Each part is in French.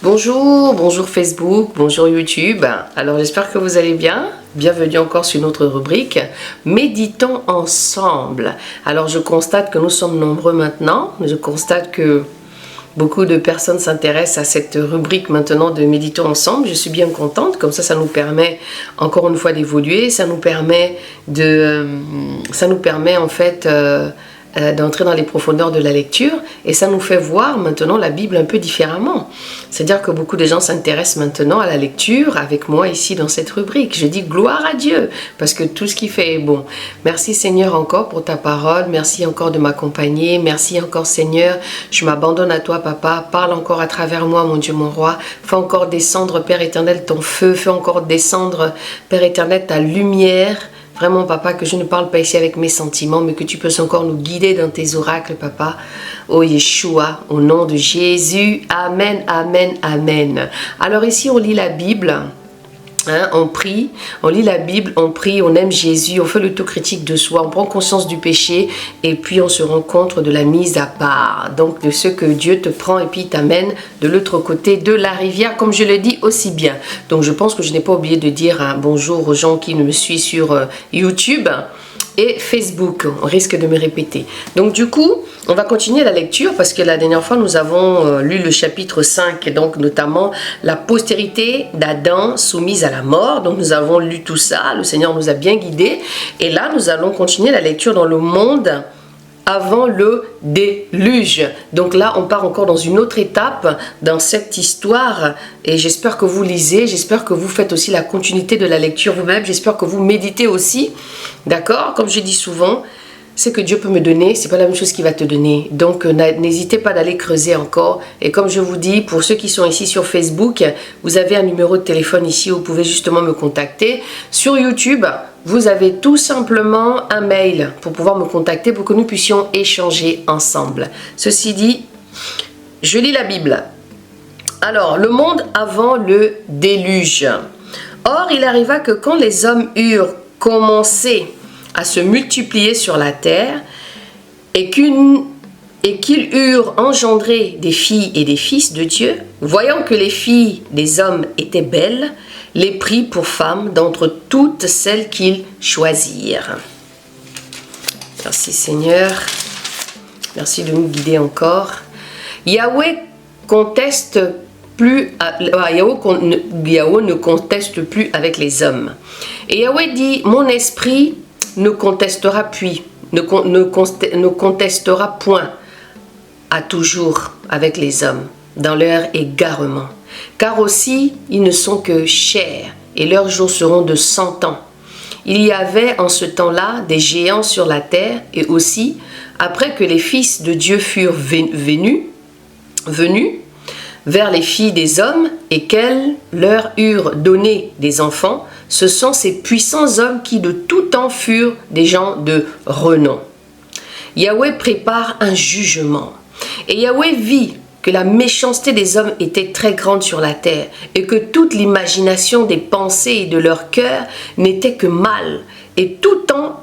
Bonjour, bonjour Facebook, bonjour YouTube. Alors j'espère que vous allez bien. Bienvenue encore sur notre rubrique Méditons ensemble. Alors je constate que nous sommes nombreux maintenant. Je constate que beaucoup de personnes s'intéressent à cette rubrique maintenant de Méditons ensemble. Je suis bien contente. Comme ça nous permet encore une fois d'évoluer. Ça nous permet en fait d'entrer dans les profondeurs de la lecture et ça nous fait voir maintenant la Bible un peu différemment. C'est-à-dire que beaucoup de gens s'intéressent maintenant à la lecture avec moi ici dans cette rubrique. Je dis gloire à Dieu parce que tout ce qu'il fait est bon. Merci Seigneur encore pour ta parole. Merci encore de m'accompagner. Merci encore Seigneur. Je m'abandonne à toi Papa. Parle encore à travers moi mon Dieu mon roi. Fais encore descendre Père éternel ton feu. Fais encore descendre Père éternel ta lumière. Vraiment, Papa, que je ne parle pas ici avec mes sentiments, mais que tu puisses encore nous guider dans tes oracles, Papa. Oh Yeshua, au nom de Jésus. Amen, amen, amen. Alors ici, on lit la Bible. On prie, on lit la Bible, on prie, on aime Jésus, on fait l'autocritique de soi, on prend conscience du péché et puis on se rend compte de la mise à part. Donc de ce que Dieu te prend et puis t'amène de l'autre côté de la rivière, comme je le dis aussi bien. Donc je pense que je n'ai pas oublié de dire un bonjour aux gens qui me suivent sur YouTube et Facebook. On risque de me répéter. Donc du coup, on va continuer la lecture parce que la dernière fois, nous avons lu le chapitre 5, et donc notamment la postérité d'Adam soumise à la mort. Donc nous avons lu tout ça, le Seigneur nous a bien guidés. Et là, nous allons continuer la lecture dans le monde avant le déluge. Donc là, on part encore dans une autre étape dans cette histoire et j'espère que vous lisez, j'espère que vous faites aussi la continuité de la lecture vous-même, j'espère que vous méditez aussi, d'accord? Comme je dis souvent, ce que Dieu peut me donner, c'est pas la même chose qu'il va te donner. Donc n'hésitez pas d'aller creuser encore. Et comme je vous dis, pour ceux qui sont ici sur Facebook, vous avez un numéro de téléphone ici où vous pouvez justement me contacter. Sur YouTube, vous avez tout simplement un mail pour pouvoir me contacter pour que nous puissions échanger ensemble. Ceci dit, je lis la Bible. Alors, le monde avant le déluge. Or, il arriva que quand les hommes eurent commencé à se multiplier sur la terre et qu'ils eurent engendré des filles et des fils de Dieu, voyant que les filles des hommes étaient belles, les prit pour femmes d'entre toutes celles qu'ils choisirent. Merci Seigneur. Merci de nous guider encore. Yahweh ne conteste plus avec les hommes. Et Yahweh dit, mon esprit ne contestera point à toujours avec les hommes dans leur égarement. Car aussi, ils ne sont que chair, et leurs jours seront de 100 ans. Il y avait en ce temps-là des géants sur la terre, et aussi, après que les fils de Dieu furent venus vers les filles des hommes, et qu'elles leur eurent donné des enfants, ce sont ces puissants hommes qui de tout temps furent des gens de renom. Yahweh prépare un jugement. Et Yahweh vit que la méchanceté des hommes était très grande sur la terre et que toute l'imagination des pensées et de leur cœur n'était que mal. Et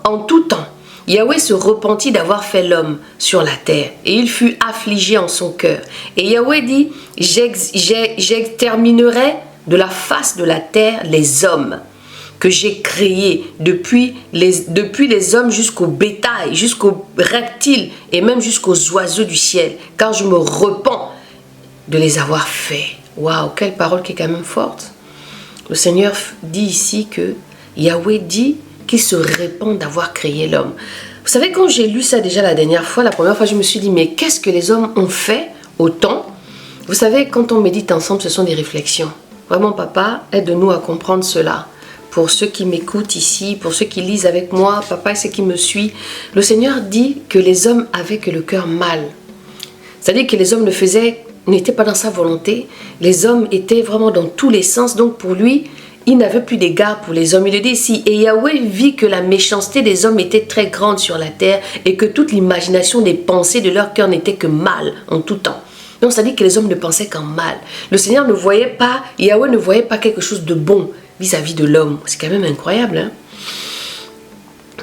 en tout temps, Yahweh se repentit d'avoir fait l'homme sur la terre et il fut affligé en son cœur. Et Yahweh dit, j'exterminerai de la face de la terre les hommes que j'ai créés depuis les hommes jusqu'au bétail, jusqu'aux reptiles et même jusqu'aux oiseaux du ciel, car je me repens de les avoir faits. Waouh, quelle parole qui est quand même forte. Le Seigneur dit ici que Yahweh dit qu'il se répand d'avoir créé l'homme. Vous savez, quand j'ai lu ça déjà la première fois, je me suis dit, mais qu'est-ce que les hommes ont fait autant? Vous savez, quand on médite ensemble, ce sont des réflexions. Vraiment, Papa, aide-nous à comprendre cela. Pour ceux qui m'écoutent ici, pour ceux qui lisent avec moi, Papa et ceux qui me suivent, le Seigneur dit que les hommes avaient que le cœur mal. C'est-à-dire que les hommes n'étaient pas dans sa volonté. Les hommes étaient vraiment dans tous les sens. Donc pour lui, il n'avait plus d'égard pour les hommes. Il le dit ici, et Yahweh vit que la méchanceté des hommes était très grande sur la terre et que toute l'imagination des pensées de leur cœur n'était que mal en tout temps. Donc ça dit que les hommes ne pensaient qu'en mal. Le Seigneur ne voyait pas, Yahweh ne voyait pas quelque chose de bon vis-à-vis de l'homme. C'est quand même incroyable, hein?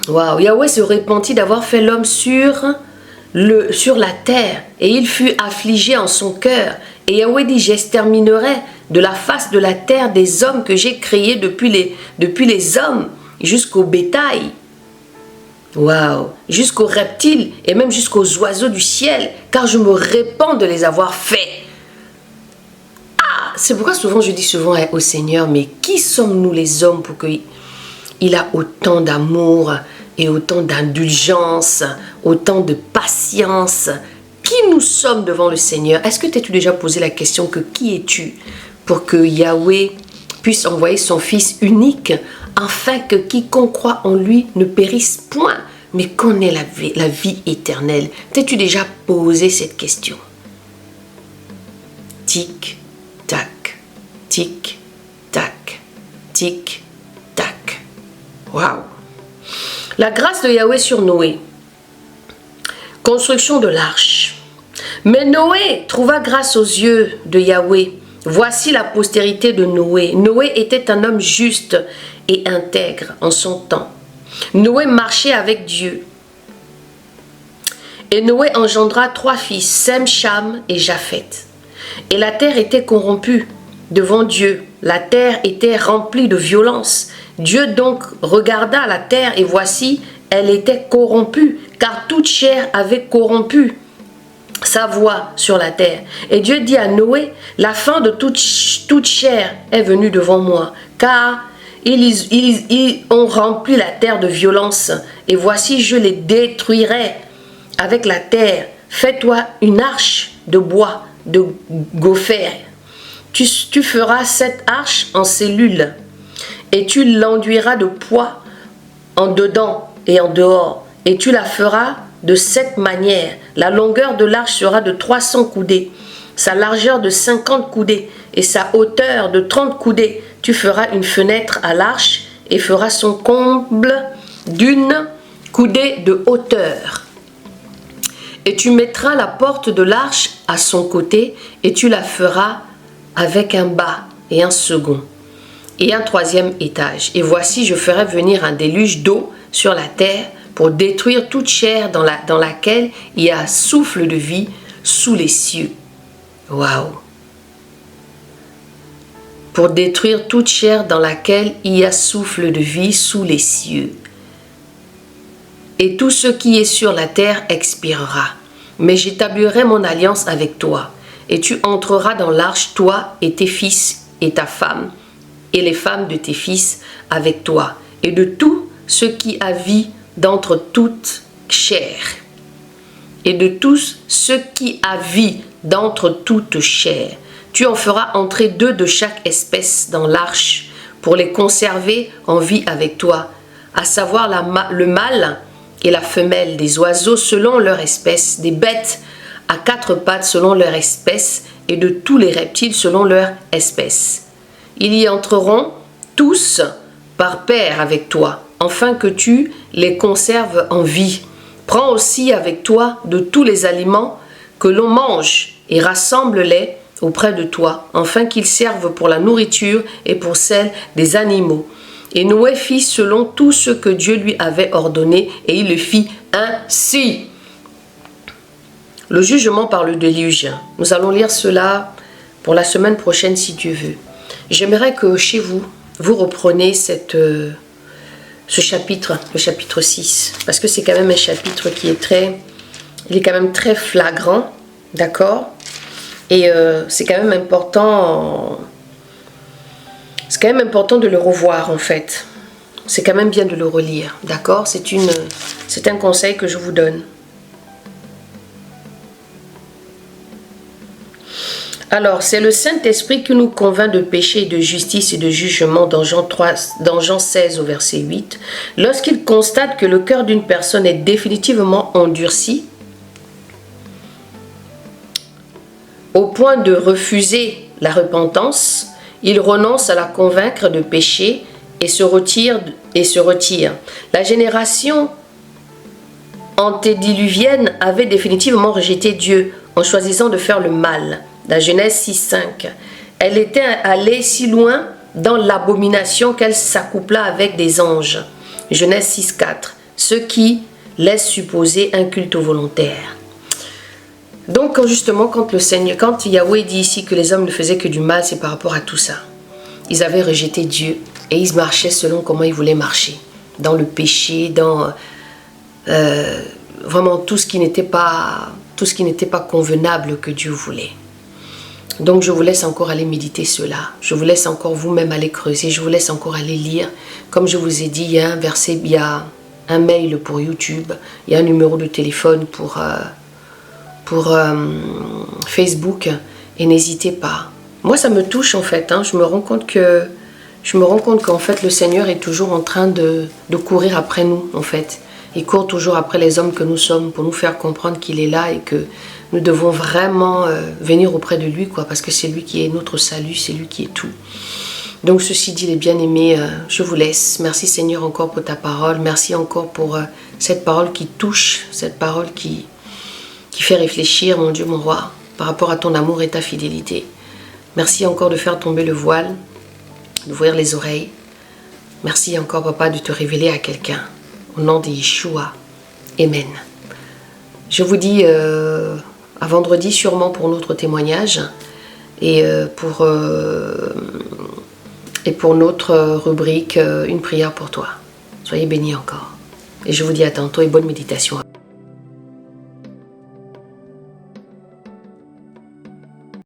Waouh! Yahweh se repentit d'avoir fait l'homme sur la terre, et il fut affligé en son cœur, Et Yahweh dit, j'exterminerai de la face de la terre des hommes que j'ai créés depuis les hommes jusqu'au bétail. Waouh! Jusqu'aux reptiles et même jusqu'aux oiseaux du ciel, car je me répands de les avoir faits. Ah! C'est pourquoi souvent je dis souvent au Seigneur, mais qui sommes-nous les hommes pour qu'il a autant d'amour et autant d'indulgence, autant de patience? Qui nous sommes devant le Seigneur? Est-ce que t'es-tu déjà posé la question que qui es-tu pour que Yahweh puisse envoyer son Fils unique afin que quiconque croit en lui ne périsse point, mais connaît la vie éternelle? T'es-tu déjà posé cette question? Tic, tac, tic, tac, tic, tac. Waouh! La grâce de Yahweh sur Noé. Construction de l'arche. Mais Noé trouva grâce aux yeux de Yahweh. Voici la postérité de Noé. Noé était un homme juste et intègre en son temps. Noé marchait avec Dieu. Et Noé engendra 3 fils, Sem, Cham et Japheth. Et la terre était corrompue devant Dieu. La terre était remplie de violence. Dieu donc regarda la terre et voici, elle était corrompue, car toute chair avait corrompu sa voix sur la terre. Et Dieu dit à Noé, la fin de toute chair est venue devant moi, car ils ont rempli la terre de violence, et voici je les détruirai avec la terre. Fais-toi une arche de bois, de gopher. Tu feras cette arche en cellules, et tu l'enduiras de poids en dedans et en dehors, et tu la feras de cette manière. La longueur de l'arche sera de 300 coudées, sa largeur de 50 coudées et sa hauteur de 30 coudées. Tu feras une fenêtre à l'arche et feras son comble d'une coudée de hauteur. Et tu mettras la porte de l'arche à son côté et tu la feras avec un bas et un second et un 3e étage. Et voici, je ferai venir un déluge d'eau sur la terre pour détruire toute chair dans laquelle il y a souffle de vie sous les cieux. Waouh! Pour détruire toute chair dans laquelle il y a souffle de vie sous les cieux. Et tout ce qui est sur la terre expirera. Mais j'établirai mon alliance avec toi. Et tu entreras dans l'arche, toi et tes fils et ta femme, et les femmes de tes fils avec toi, et de tout ce qui a vie d'entre toute chair, et de tous ceux qui a vie d'entre toute chair. Tu en feras entrer 2 de chaque espèce dans l'arche pour les conserver en vie avec toi, à savoir le mâle et la femelle, des oiseaux selon leur espèce, des bêtes à 4 pattes selon leur espèce et de tous les reptiles selon leur espèce. Ils y entreront tous par paire avec toi, afin que tu les conserves en vie. Prends aussi avec toi de tous les aliments que l'on mange et rassemble-les auprès de toi, afin qu'ils servent pour la nourriture et pour celle des animaux. Et Noé fit selon tout ce que Dieu lui avait ordonné, et il le fit ainsi. Le jugement par le déluge. Nous allons lire cela pour la semaine prochaine si Dieu veut. J'aimerais que chez vous, vous repreniez ce chapitre, le chapitre 6, parce que c'est quand même un chapitre qui est il est quand même très flagrant, d'accord? Et c'est quand même important, de le revoir en fait. C'est quand même bien de le relire, d'accord? C'est un conseil que je vous donne. Alors, c'est le Saint-Esprit qui nous convainc de péché et de justice et de jugement dans Jean 16 au verset 8. Lorsqu'il constate que le cœur d'une personne est définitivement endurci, au point de refuser la repentance, il renonce à la convaincre de péché et se retire. La génération antédiluvienne avait définitivement rejeté Dieu en choisissant de faire le mal. La Genèse 6.5. Elle était allée si loin dans l'abomination qu'elle s'accoupla avec des anges. Genèse 6.4. Ce qui laisse supposer un culte volontaire. Donc justement, quand Yahweh dit ici que les hommes ne faisaient que du mal, c'est par rapport à tout ça. Ils avaient rejeté Dieu et ils marchaient selon comment ils voulaient marcher. Dans le péché, dans vraiment tout ce qui n'était pas convenable que Dieu voulait. Donc je vous laisse encore aller méditer cela. Je vous laisse encore vous-même aller creuser. Je vous laisse encore aller lire. Comme je vous ai dit, il y a un verset, il y a un mail pour YouTube, il y a un numéro de téléphone pour Facebook, et n'hésitez pas. Moi ça me touche en fait, hein. Je me rends compte qu'en fait le Seigneur est toujours en train de courir après nous en fait. Il court toujours après les hommes que nous sommes pour nous faire comprendre qu'il est là et que nous devons vraiment venir auprès de lui, quoi, parce que c'est lui qui est notre salut, c'est lui qui est tout. Donc ceci dit, les bien-aimés, je vous laisse. Merci Seigneur encore pour ta parole. Merci encore pour cette parole qui touche, cette parole qui fait réfléchir, mon Dieu, mon roi, par rapport à ton amour et ta fidélité. Merci encore de faire tomber le voile, d'ouvrir les oreilles. Merci encore, Papa, de te révéler à quelqu'un. Au nom de Yeshua. Amen. Je vous dis à vendredi sûrement pour notre témoignage et pour notre rubrique une prière pour toi. Soyez bénis encore. Et je vous dis à tantôt et bonne méditation.